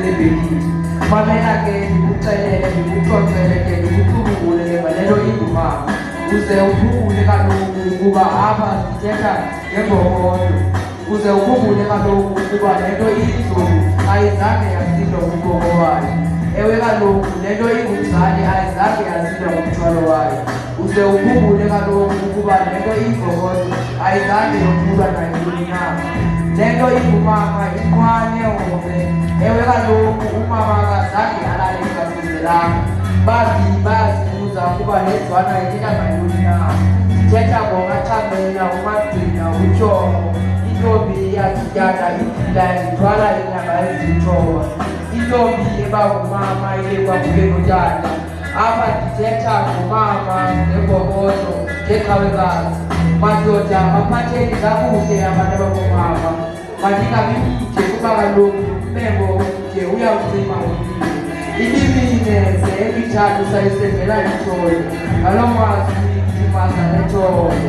zilibhekile. Mamela-ke ngikucelele, ngikuxoxele-ke, ngikucubungule-ke ngalelo ingumama uze ukhumbule kaloku ukuba apha sithetha ngembokodo. Uze ukhumbule kaloku ukuba lento izulu ayizange yasindwa ngumbono wayo. Ewe kaloku lento ingumzali ayizange yasindwa ngumthwalo wayo. Uze ukhumbule kaloku ukuba lento imbokodo ayizange yophulwa nantoni na. Lento ingumama inqwane hobe. Ewe kaloku umama akazange alale engafuzelanga. Bazibuza ukuba lezwana ithetha ngantoni na. Ithetha ngokaThamela, uMagcina, uTshomo, intombi yazityana idila zithwala iinyanga ezilithoba. Intombi ebangumama ilekwa kuye notata. Apha ndithetha ngomama ngembokodo ngeqhawekazi. Madoda baphatheni kakuhle abantu abangomama. Mandingabimide kuba kaloku umbembo omde uyawucima umlilo. Ilimine ze emithathu sayisendela ithole. Ngaloo mazwi ndimasa nethole.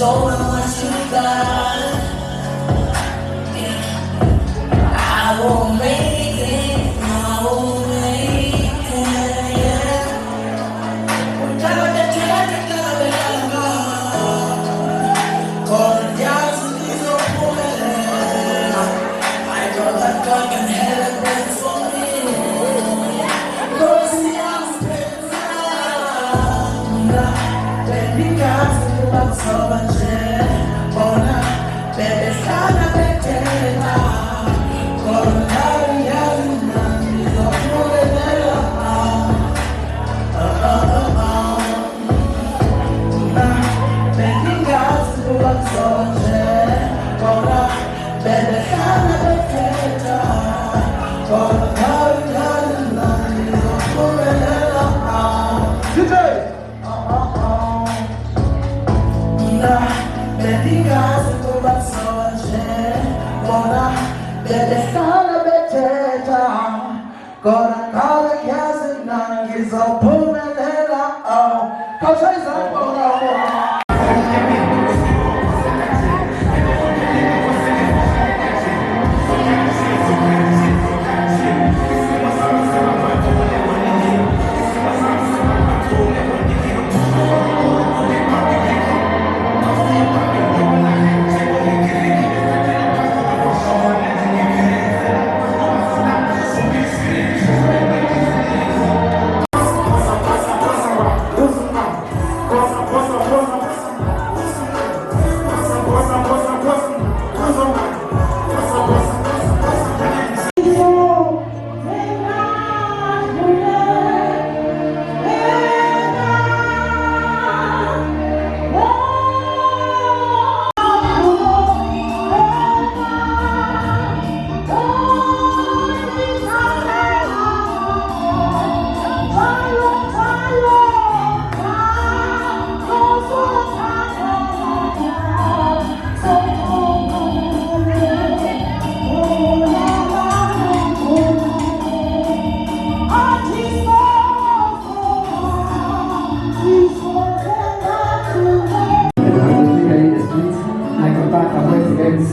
Show them what you got. Yeah. I won't make it. I won't make it. Yeah. I know that God can help me for me. Cause he has been let me guide you up so much.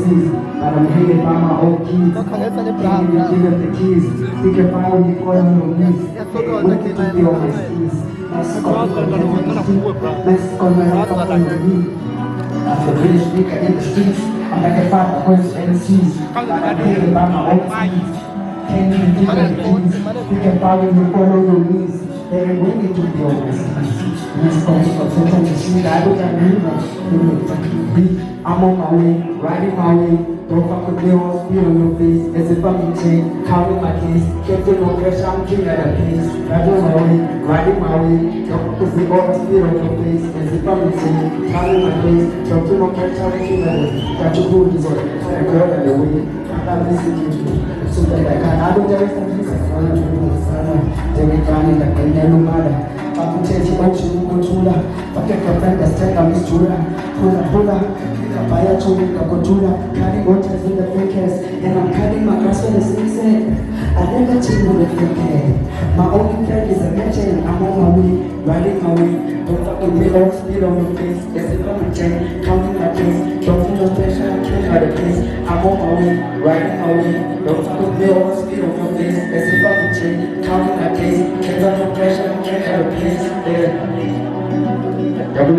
overseas, but I'm hated by my old kids. Can't even give up the keys. You can find me for your knees. Looking to be on my skis. Let's go, I'm the British nigga in the streets. I'm like a father, voice MCs. But I'm hated by my old kids. Can't even give up the keys. You can find me for your knees. They ain't willing to be on my skis. I'm on my way, riding my way. Don't fuck with me or speed on your face. As if I'm in chain, counting my keys. Can't feel no pressure, I'm king at a pace. Riding my way, riding my way. Don't fuck with me or speed on your face. As if I'm in chain, counting my keys. Don't feel no pressure, I'm king at a pace. Got your booties on that girl at the way. I'm not listening to you. So that I can't, I don't just think it's a fun to do. Then we can't in the pain, no matter. I'm change ocean controller. Pakai friend that's take a mistura. Pull buy a children the controller. Carry waters in the fake ass. And I'm carrying my grass for the six head. I never change with the fake head. My only friend is a legend. I'm on my way, riding my way. Don't fuck with me or speed on your face. As if I'm a chain, counting my days. Don't feel no pressure, I can't hide the place. I'm on my way, riding my way. Don't fuck with me or speed on your face. As if I'm a chain, counting my days. Can't feel no pressure, I can't hide the place. Double.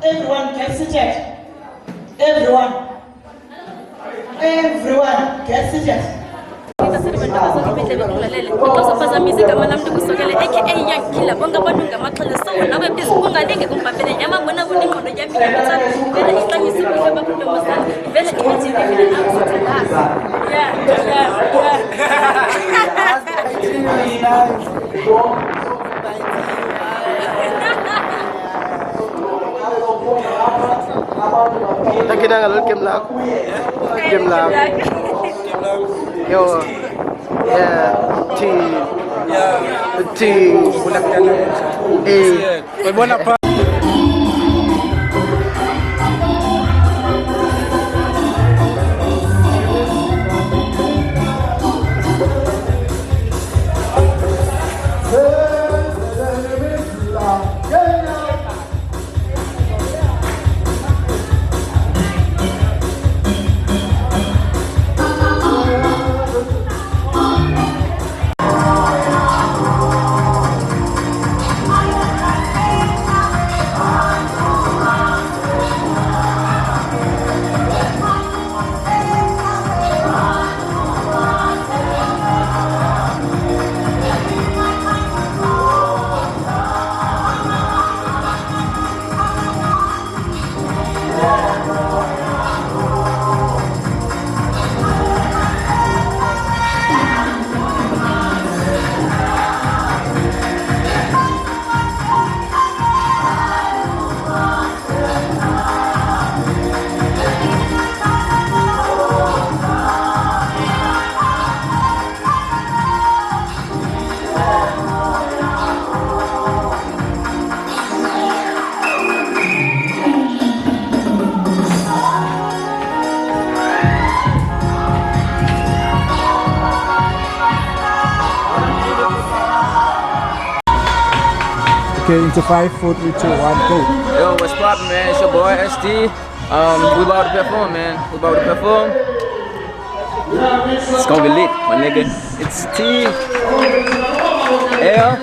Everyone gets seated. Everyone gets seated. indaba zonke indlela ungilalele uzophazamisa igama lami likusokele aka young killer bonke abantu ngamaxhosa so nawe please ungalinge ungibambele yamabona bona ingqondo yami ngiyathanda vele ihlangise kuhle bakuntombazana vele ithi mina nakusithandaza Kita kalau game lag. Yo, T, budak buona pa. Okay, into 5, 4, 3, 2, 1, go. Yo, what's poppin', man? It's your boy ST. We about to perform, man. We about to perform. It's gonna be lit, my nigga. It's T L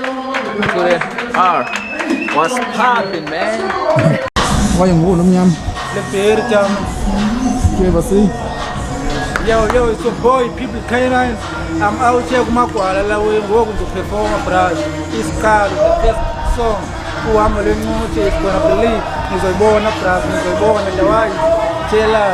to the R. What's poppin', man? Qua dùng ngủ lắm nhâm. Lebih jam. Okay, bác sĩ. Yo, it's your boy People K9. I'm out here with my squad. We're going to perform a brush. It's called the first song. Who I'm going to is gonna believe. He's a born a brush. He's a born a Hawaii. Chela.